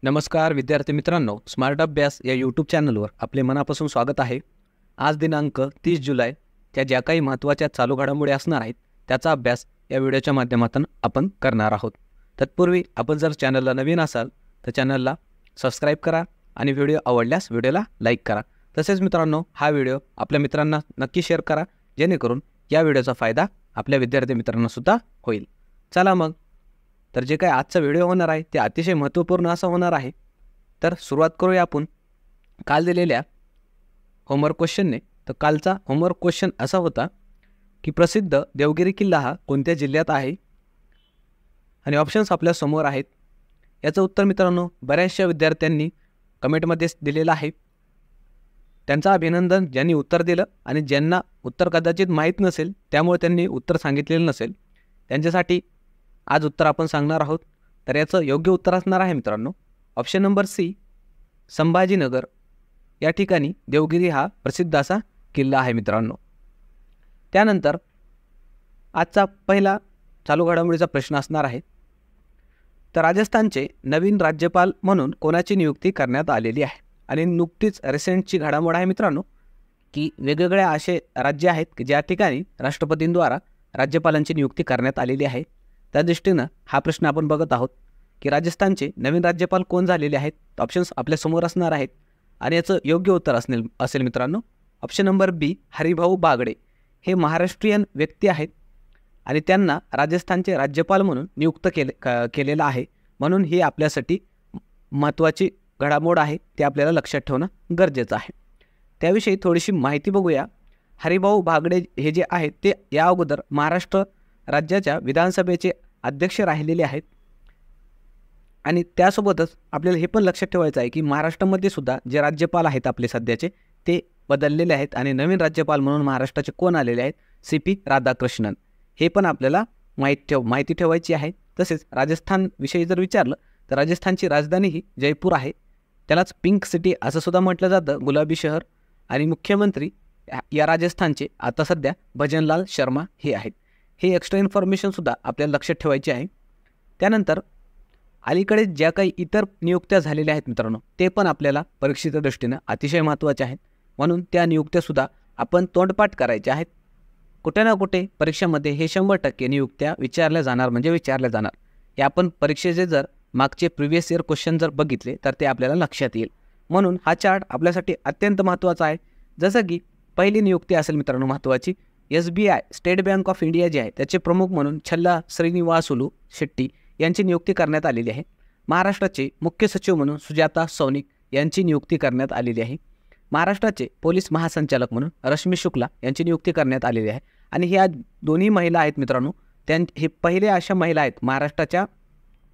नमस्कार विद्यार्थी मित्रांनो, स्मार्ट अभ्यास या यूट्यूब चॅनलवर आपले मनापासून स्वागत आहे। आज दिनांक 30 जुलै त्या ज्या काही महत्त्वाच्या चालू घडामोडी असणार आहेत त्याचा अभ्यास या व्हिडिओच्या माध्यमातून आपण करणार आहोत। तत्पूर्वी आपण जर चॅनलला नवीन असाल तर चॅनलला सबस्क्राईब करा आणि व्हिडिओ आवडल्यास व्हिडिओला लाईक करा। तसेच मित्रांनो, हा व्हिडिओ आपल्या मित्रांना नक्की शेअर करा जेणेकरून या व्हिडिओचा फायदा आपल्या विद्यार्थी मित्रांना सुद्धा होईल। चला मग, तर जे काय आजचा व्हिडिओ होणार आहे ते अतिशय महत्त्वपूर्ण असा होणार आहे। तर सुरुवात करूया आपण काल दिलेल्या होमवर्क क्वेश्चनने। तर कालचा होमवर्क क्वेश्चन असा होता की प्रसिद्ध देवगिरी किल्ला हा कोणत्या जिल्ह्यात आहे, आणि ऑप्शन्स आपल्या समोर आहेत। याचं उत्तर मित्रांनो बऱ्याचशा विद्यार्थ्यांनी कमेंटमध्ये दिलेलं आहे। त्यांचं अभिनंदन ज्यांनी उत्तर दिलं, आणि ज्यांना उत्तर कदाचित माहीत नसेल त्यामुळे त्यांनी उत्तर सांगितलेलं नसेल त्यांच्यासाठी आज उत्तर आपण सांगणार आहोत। तर याचं योग्य उत्तर असणार आहे मित्रांनो ऑप्शन नंबर सी, संभाजीनगर या ठिकाणी देवगिरी हा प्रसिद्ध असा किल्ला आहे मित्रांनो। त्यानंतर आजचा पहिला चालू घडामोडीचा प्रश्न असणार आहे। तर राजस्थानचे नवीन राज्यपाल म्हणून कोणाची नियुक्ती करण्यात आलेली आहे, आणि नुकतीच रिसेंटची घडामोड आहे मित्रांनो की वेगवेगळे असे राज्य आहेत की ज्या ठिकाणी राष्ट्रपतींद्वारा राज्यपालांची नियुक्ती करण्यात आलेली आहे। त्या दृष्टीनं हा प्रश्न आपण बघत आहोत की राजस्थानचे नवीन राज्यपाल कोण झालेले आहेत। ऑप्शन्स आपल्या समोर असणार आहेत, आणि याचं योग्य उत्तर असेल मित्रांनो ऑप्शन नंबर बी, हरिभाऊ बागडे हे महाराष्ट्रीयन व्यक्ती आहेत आणि त्यांना राजस्थानचे राज्यपाल म्हणून नियुक्त केलेलं आहे। म्हणून ही आपल्यासाठी महत्त्वाची घडामोड आहे, ते आपल्याला लक्षात ठेवणं गरजेचं आहे। त्याविषयी थोडीशी माहिती बघूया। हरिभाऊ बागडे हे जे आहेत ते या अगोदर महाराष्ट्र राज्याच्या विधानसभेचे अध्यक्ष राहिलेले आहेत, आणि त्यासोबतच आपल्याला हे पण लक्षात ठेवायचं आहे की महाराष्ट्रामध्ये सुद्धा जे राज्यपाल आहेत आपले सध्याचे ते बदललेले आहेत, आणि नवीन राज्यपाल म्हणून महाराष्ट्राचे कोण आलेले आहेत, CP राधाकृष्णन हे पण आपल्याला माहिती ठेवायची आहे। तसेच राजस्थानविषयी जर विचारलं तर राजस्थानची राजधानी ही जयपूर आहे, त्यालाच पिंक सिटी असं सुद्धा म्हटलं जातं, गुलाबी शहर। आणि मुख्यमंत्री या राजस्थानचे आता सध्या भजनलाल शर्मा हे आहेत। हे एक्स्ट्रा इन्फॉर्मेशनसुद्धा आपल्याला लक्षात ठेवायची आहे। त्यानंतर अलीकडे ज्या काही इतर नियुक्त्या झालेल्या आहेत मित्रांनो ते पण आपल्याला परीक्षेच्या दृष्टीनं अतिशय महत्त्वाचे आहेत, म्हणून त्या नियुक्त्यासुद्धा आपण तोंडपाठ करायच्या आहेत। कुठे ना कुठे परीक्षेमध्ये हे 100% नियुक्त्या विचारल्या जाणार। हे आपण परीक्षेचे जर मागचे प्रिव्हियस इयर क्वेश्चन जर बघितले तर ते आपल्याला लक्षात येईल, म्हणून हा चार्ट आपल्यासाठी अत्यंत महत्त्वाचा आहे। जसं की पहिली नियुक्ती असेल मित्रांनो महत्त्वाची, SBI state bank of India जे आहे त्याचे प्रमुख म्हणून छल्ला श्रीनिवासुलू शेट्टी यांची नियुक्ती करण्यात आलेली आहे। महाराष्ट्राचे मुख्य सचिव म्हणून सुजाता सौनिक यांची नियुक्ती करण्यात आलेली आहे। महाराष्ट्राचे पोलीस महासंचालक म्हणून रश्मी शुक्ला यांची नियुक्ती करण्यात आलेली आहे, आणि ह्या दोन्ही महिला आहेत मित्रांनो हे पहिले अशा महिला आहेत महाराष्ट्राच्या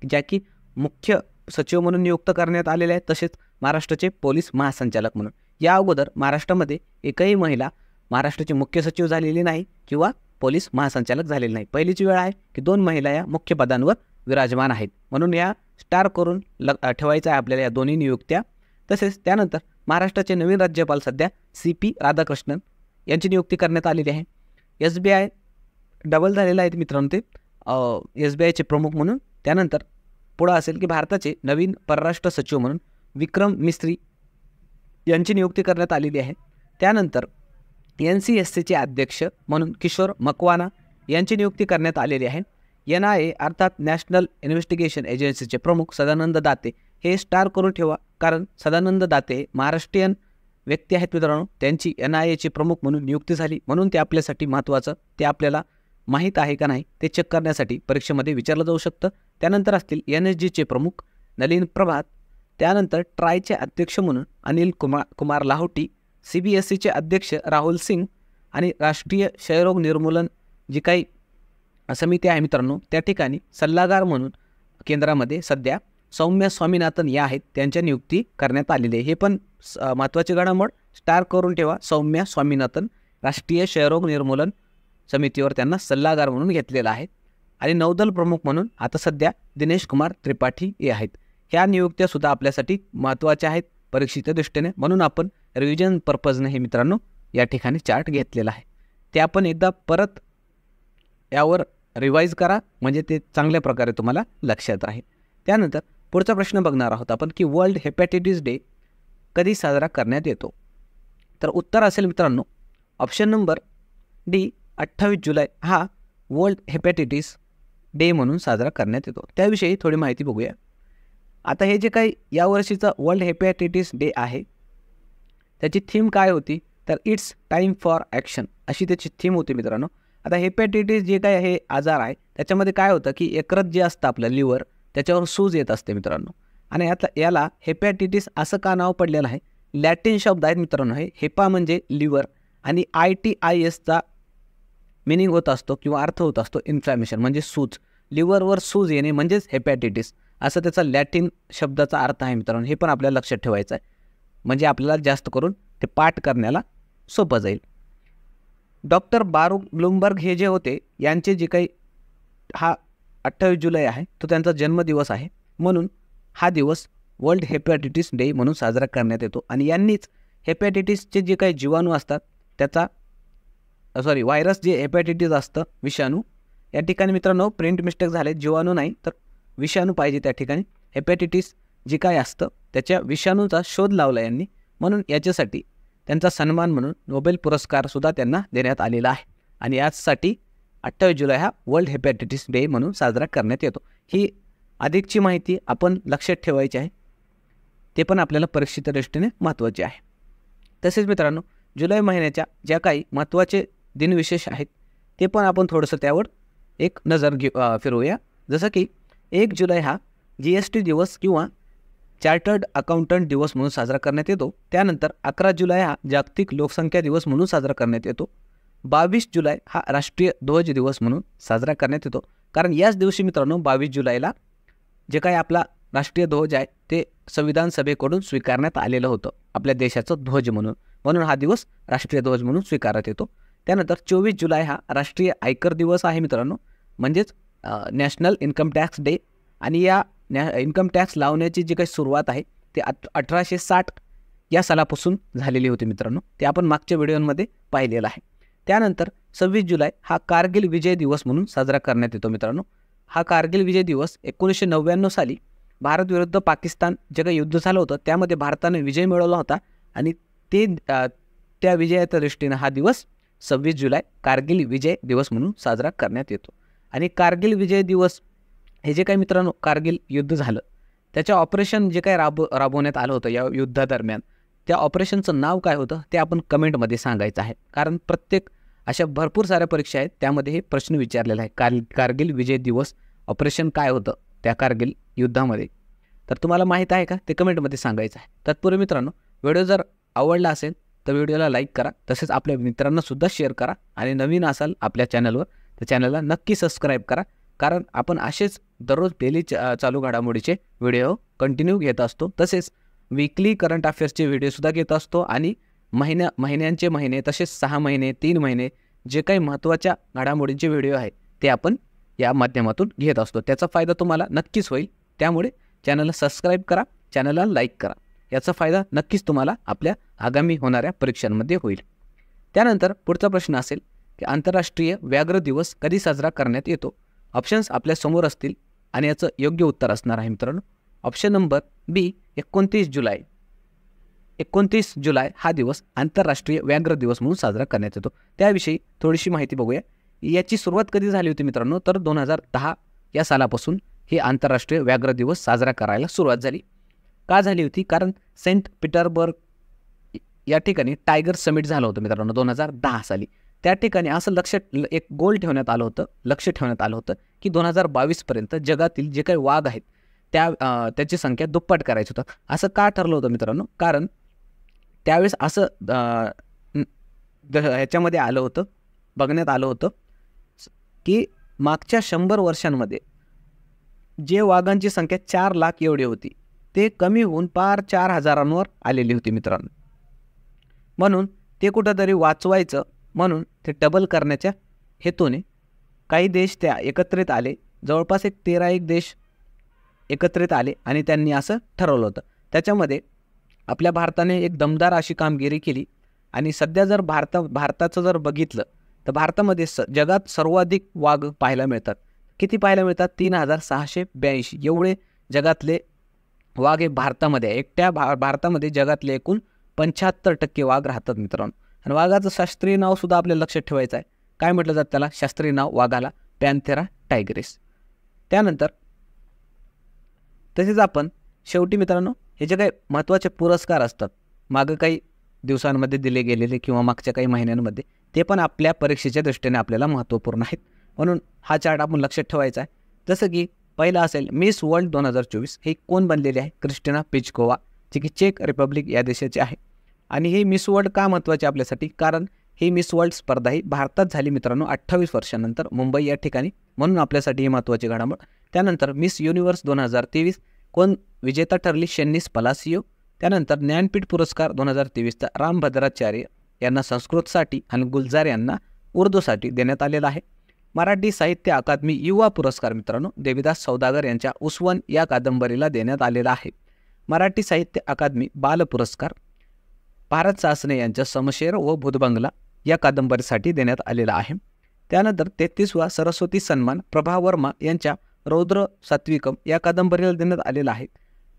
ज्या की मुख्य सचिव म्हणून नियुक्त करण्यात आलेल्या आहेत, तसेच महाराष्ट्राचे पोलीस महासंचालक म्हणून। या अगोदर महाराष्ट्रामध्ये एकही महिला महाराष्ट्राचे मुख्य सचिव झालेली नाही किंवा पोलीस महासंचालक झालेले नाही। पहिलीची वेळ आहे की 2 महिला या मुख्य पदांवर विराजमान आहेत, म्हणून या स्टार करून ठेवायचं आहे आपल्याला या दोन्ही नियुक्त्या। तसेच त्यानंतर महाराष्ट्राचे नवीन राज्यपाल सध्या CP राधाकृष्णन यांची नियुक्ती करण्यात आलेली आहे। SBI डबल झालेलं आहे मित्रांनो ते SBIचे प्रमुख म्हणून। त्यानंतर पुढं असेल की भारताचे नवीन परराष्ट्र सचिव म्हणून विक्रम मिस्त्री यांची नियुक्ती करण्यात आलेली आहे। त्यानंतर NCSCचे अध्यक्ष म्हणून किशोर मकवाना यांची नियुक्ती करण्यात आलेली आहे। NIA अर्थात नॅशनल इन्व्हेस्टिगेशन एजन्सीचे प्रमुख सदानंद दाते हे स्टार करून ठेवा, कारण सदानंद दाते हे महाराष्ट्रीयन व्यक्ती आहेत मित्रांनो, त्यांची NIAचे प्रमुख म्हणून नियुक्ती झाली, म्हणून ते आपल्यासाठी महत्त्वाचं, ते आपल्याला माहीत आहे का नाही ते चेक करण्यासाठी परीक्षेमध्ये विचारलं जाऊ शकतं। त्यानंतर असतील NSGचे प्रमुख नलिन प्रभात, त्यानंतर ट्रायचे अध्यक्ष म्हणून अनिल कुमार लाहोटी, CBSEचे अध्यक्ष राहुल सिंग, आणि राष्ट्रीय क्षयरोग निर्मूलन जी काही समिती आहे मित्रांनो त्या ठिकाणी सल्लागार म्हणून केंद्रामध्ये सध्या सौम्या स्वामीनाथन या आहेत, त्यांच्या नियुक्ती करण्यात आलेली आहे। हे पण महत्त्वाची घडामोड, स्टार करून ठेवा, सौम्या स्वामीनाथन राष्ट्रीय क्षयरोग निर्मूलन समितीवर त्यांना सल्लागार म्हणून घेतलेला आहे। आणि नौदल प्रमुख म्हणून आता सध्या दिनेश कुमार त्रिपाठी हे आहेत। ह्या नियुक्त्यासुद्धा आपल्यासाठी महत्त्वाच्या आहेत परीक्षेच्या दृष्टीने, म्हणून आपण रिव्हिजन पर्पजने हे मित्रांनो या ठिकाणी चार्ट घेतलेला आहे। ते आपण एकदा परत यावर रिवाईज करा, म्हणजे ते चांगल्या प्रकारे तुम्हाला लक्षात राहील। त्यानंतर पुढचा प्रश्न बघणार आहोत आपण की वर्ल्ड हेपॅटायटिस डे कधी साजरा करण्यात येतो. तर उत्तर असेल मित्रांनो ऑप्शन नंबर डी 28 जुलै हा वर्ल्ड हेपॅटायटिस डे म्हणून साजरा करण्यात येतो. त्याविषयी थोडी माहिती बघूया. आता हे जे काही यावर्षीचा वर्ल्ड हेपॅटायटिस डे आहे त्याची थीम काय होती, तर इट्स टाईम फॉर ॲक्शन अशी त्याची थीम होती मित्रांनो. आता हेपॅटायटिस जे काय हे आजार आहे त्याच्यामध्ये काय होतं की यकृत जे असतं आपलं लिव्हर त्याच्यावर सूज येत असते मित्रांनो. आणि याला हेपॅटायटिस असं का नाव पडलेलं आहे, लॅटिन शब्द आहेत मित्रांनो. हे हेपा म्हणजे लिव्हर आणि ITISचा मिनिंग होत असतो किंवा अर्थ होत असतो इन्फ्लॅमेशन म्हणजे सूज, लिव्हरवर सूज येणे म्हणजेच हेपॅटायटिस असं त्याचा लॅटिन शब्दाचा अर्थ आहे मित्रांनो. हे पण आपल्याला लक्षात ठेवायचं आहे म्हणजे आपल्याला जास्त करून ते पाठ करण्याला सोपं जाईल. डॉक्टर बारुक ब्लूमबर्ग हे जे होते यांचे जे काही हा 28 जुलै आहे तो त्यांचा जन्मदिवस आहे म्हणून हा दिवस वर्ल्ड हेपॅटायटिस डे म्हणून साजरा करण्यात येतो. आणि यांनीच हेपॅटायटिसचे जे काही जीवाणू असतात त्याचा व्हायरस जे हेपॅटायटिस असतं विषाणू, या ठिकाणी मित्रांनो प्रिंट मिस्टेक झाले, जीवाणू नाही तर विषाणू पाहिजे त्या ठिकाणी. हेपॅटायटिस जे काय असतं त्याच्या विषाणूचा शोध लावला यांनी म्हणून याच्यासाठी त्यांचा सन्मान म्हणून नोबेल पुरस्कारसुद्धा त्यांना देण्यात आलेला आहे. आणि याचसाठी 28 जुलै हा वर्ल्ड हेपॅटायटिस डे म्हणून साजरा करण्यात येतो. ही अधिकची माहिती आपण लक्षात ठेवायची आहे, ते पण आपल्याला परीक्षेच्या दृष्टीने महत्त्वाचे आहे. तसेच मित्रांनो जुलै महिन्याच्या ज्या काही महत्त्वाचे दिनविशेष आहेत ते पण आपण थोडंसं त्यावर एक नजर फिरवूया. जसं की 1 जुलै हा GST दिवस किंवा चार्टर्ड अकाउंटंट दिवस म्हणून साजरा करण्यात येतो. त्यानंतर 11 जुलै हा जागतिक लोकसंख्या दिवस म्हणून साजरा करण्यात येतो. 22 जुलै हा राष्ट्रीय ध्वज दिवस म्हणून साजरा करण्यात येतो. कारण याच दिवशी मित्रांनो 22 जुलैला जे काही आपला राष्ट्रीय ध्वज आहे ते संविधान सभेकडून स्वीकारण्यात आलेलं होतं आपल्या देशाचं ध्वज म्हणून हा दिवस राष्ट्रीय ध्वज म्हणून स्वीकारण्यात येतो. त्यानंतर 24 जुलै हा राष्ट्रीय आयकर दिवस आहे मित्रांनो म्हणजेच नॅशनल इन्कम टॅक्स डे. आणि या इन्कम टॅक्स लावण्याची जी काही सुरुवात आहे ते 1860 या सालापासून झालेली होती मित्रांनो. ते आपण मागच्या व्हिडिओमध्ये पाहिलेलं आहे. त्यानंतर 26 जुलै हा कारगिल विजय दिवस म्हणून साजरा करण्यात येतो मित्रांनो. हा कारगिल विजय दिवस 1999 साली भारत विरुद्ध पाकिस्तान जे काही युद्ध झालं होतं त्यामध्ये भारताने विजय मिळवला होता आणि त्या विजयाच्या दृष्टीनं हा दिवस 26 जुलै कारगिल विजय दिवस म्हणून साजरा करण्यात येतो. आणि कारगिल विजय दिवस हे जे काही मित्रांनो कारगिल युद्ध झालं त्याच्या ऑपरेशन जे काही राबवण्यात आलं होतं या युद्धादरम्यान त्या ऑपरेशनचं नाव काय होतं ते आपण कमेंटमध्ये सांगायचं आहे. कारण प्रत्येक अशा भरपूर साऱ्या परीक्षा आहेत त्यामध्ये हे प्रश्न विचारलेला आहे कारगिल विजय दिवस ऑपरेशन काय होतं त्या कारगिल युद्धामध्ये. तर तुम्हाला माहीत आहे का ते कमेंटमध्ये सांगायचं आहे. तत्पूर्वी मित्रांनो व्हिडिओ जर आवडला असेल तर व्हिडिओला लाईक करा, तसेच आपल्या मित्रांनासुद्धा शेअर करा आणि नवीन असाल आपल्या चॅनलवर तर चॅनलला नक्की सबस्क्राईब करा. कारण आपण असेच दररोज डेली चालू घडामोडीचे व्हिडिओ कंटिन्यू घेत असतो. तसेच वीकली करंट अफेअर्सचे व्हिडिओसुद्धा घेत असतो आणि महिन्यांचे महिने तसेच 6 महिने 3 महिने जे काही महत्त्वाच्या घडामोडींचे व्हिडिओ आहेत ते आपण या माध्यमातून घेत असतो. त्याचा फायदा तुम्हाला नक्कीच होईल. त्यामुळे चॅनलला सबस्क्राईब करा, चॅनलला लाईक करा. याचा फायदा नक्कीच तुम्हाला आपल्या आगामी होणाऱ्या परीक्षांमध्ये होईल. त्यानंतर पुढचा प्रश्न असेल की आंतरराष्ट्रीय व्याघ्र दिवस कधी साजरा करण्यात येतो. ऑप्शन्स आपल्या समोर असतील आणि याचं योग्य उत्तर असणार आहे मित्रांनो. ऑप्शन नंबर बी 29 जुलै. 29 जुलै हा दिवस आंतरराष्ट्रीय व्याघ्र दिवस म्हणून साजरा करण्यात येतो. त्याविषयी थोडीशी माहिती बघूया. याची सुरुवात कधी झाली होती मित्रांनो, तर 2010 या सालापासून हे आंतरराष्ट्रीय व्याघ्र दिवस साजरा करायला सुरुवात झाली. का झाली होती, कारण सेंट पीटर्सबर्ग या ठिकाणी टायगर समिट झालं होतं मित्रांनो 2010 साली. त्या ठिकाणी असं एक गोल ठेवण्यात आलं होतं, लक्ष ठेवण्यात आलं होतं की 2022पर्यंत जगातील जे काही वाघ आहेत त्याची संख्या दुप्पट करायची होतं. असं का ठरलं होतं मित्रांनो, कारण त्यावेळेस असं ह्याच्यामध्ये आलं होतं, बघण्यात आलं होतं की मागच्या 100 वर्षांमध्ये जे वाघांची संख्या 4 लाख एवढी होती ते कमी होऊन पार 4,000वर आलेली होती मित्रांनो. म्हणून ते कुठंतरी वाचवायचं म्हणून ते डबल करण्याच्या हेतूने काही देश त्या एकत्रित आले. जवळपास 13 देश एकत्रित आले आणि त्यांनी असं ठरवलं होतं. त्याच्यामध्ये आपल्या भारताने एक दमदार अशी कामगिरी केली आणि सध्या जर भारताचं जर बघितलं तर भारतामध्ये जगात सर्वाधिक वाघ पाहायला मिळतात. किती पाहायला मिळतात? 3,682 एवढे जगातले वाघ हे भारतामध्ये आहे. एकट्या भारतामध्ये जगातले एकूण 75% वाघ राहतात मित्रांनो. आणि वाघाचं शास्त्रीय नाव सुद्धा आपल्याला लक्षात ठेवायचं आहे. काय म्हटलं जातं त्याला? शास्त्रीय नाव वाघाला पॅन्थेरा टायग्रिस. त्यानंतर तसेच आपण शेवटी मित्रांनो हे जे काही महत्त्वाचे पुरस्कार असतात मागं काही दिवसांमध्ये दिले गेलेले किंवा मागच्या काही महिन्यांमध्ये, ते पण आपल्या परीक्षेच्या दृष्टीने आपल्याला महत्त्वपूर्ण आहेत. म्हणून हा चार्ट आपण लक्षात ठेवायचा आहे. जसं की पहिला असेल मिस वर्ल्ड 2024. हे कोण बनलेले आहे? क्रिस्टिना पिचकोवा, जे की चेक रिपब्लिक या देशाचे आहे. आणि हे मिस वर्ल्ड का महत्त्वाचे आपल्यासाठी? कारण ही मिस वर्ल्ड स्पर्धा ही भारतात झाली मित्रांनो 28 वर्षांनंतर मुंबई या ठिकाणी, म्हणून आपल्यासाठी ही महत्त्वाची घडामोड. त्यानंतर मिस युनिव्हर्स 2023 कोण विजेता ठरली? शेन्निस पलासियो. त्यानंतर ज्ञानपीठ पुरस्कार 2023चा राम भद्राचार्य यांना संस्कृतसाठी आणि गुलजार यांना उर्दूसाठी देण्यात आलेला आहे. मराठी साहित्य अकादमी युवा पुरस्कार मित्रांनो देविदास सौदागर यांच्या उसवन या कादंबरीला देण्यात आलेला आहे. मराठी साहित्य अकादमी बाल पुरस्कार भारत सासने यांच्या समशेर व भूतबंगला या कादंबरीसाठी देण्यात आलेला आहे. त्यानंतर 33वा सरस्वती सन्मान प्रभा वर्मा यांच्या रौद्र सात्विकम या कादंबरीला देण्यात आलेला आहे.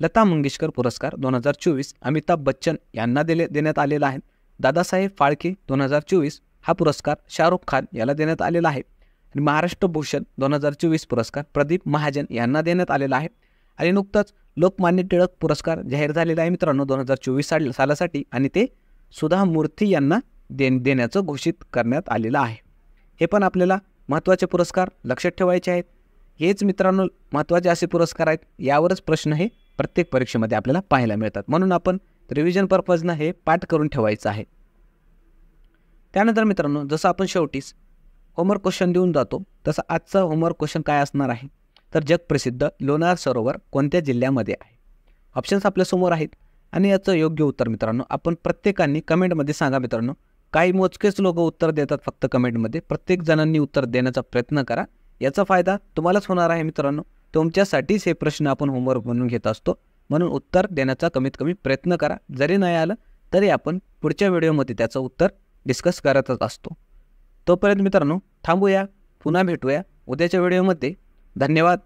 लता मंगेशकर पुरस्कार 2024 अमिताभ बच्चन यांना देण्यात आलेला आहे. दादासाहेब फाळके 2024 हा पुरस्कार शाहरुख खान याला देण्यात आलेला आहे. आणि महाराष्ट्र भूषण 2024 पुरस्कार प्रदीप महाजन यांना देण्यात आलेला आहे. आणि नुकताच लोकमान्य टिळक पुरस्कार जाहीर झालेला आहे मित्रांनो 2024 सालासाठी, आणि ते सुधा मूर्ती यांना देण्याचं घोषित करण्यात आलेलं आहे. हे पण आपल्याला महत्त्वाचे पुरस्कार लक्षात ठेवायचे आहेत. हेच मित्रांनो महत्त्वाचे असे पुरस्कार आहेत. यावरच प्रश्न हे प्रत्येक परीक्षेमध्ये आपल्याला पाहायला मिळतात. म्हणून आपण रिव्हिजन पर्पजनं हे पाठ करून ठेवायचं आहे. त्यानंतर मित्रांनो जसं आपण शेवटीच होमवर्क क्वेश्चन देऊन जातो, तसं आजचा होमवर्क क्वेश्चन काय असणार आहे? तर जगप्रसिद्ध लोणार सरोवर कोणत्या जिल्ह्यामध्ये आहे? ऑप्शन्स आपल्यासमोर आहेत. आणि याचं योग्य उत्तर मित्रांनो आपण प्रत्येकाने कमेंटमध्ये सांगा मित्रांनो. काही मोजकेच लोक उत्तर देतात फक्त कमेंटमध्ये. प्रत्येक जणांनी उत्तर देण्याचा प्रयत्न करा. याचा फायदा तुम्हालाच होणार आहे मित्रांनो. तुमच्यासाठीच हे प्रश्न आपण होमवर्क म्हणून घेत असतो. म्हणून उत्तर देण्याचा कमीत कमी प्रयत्न करा. जरी नाही आलं तरी आपण पुढच्या व्हिडिओमध्ये त्याचं उत्तर डिस्कस करतच असतो. तोपर्यंत मित्रांनो थांबूया, पुन्हा भेटूया उद्याच्या व्हिडिओमध्ये. धन्यवाद.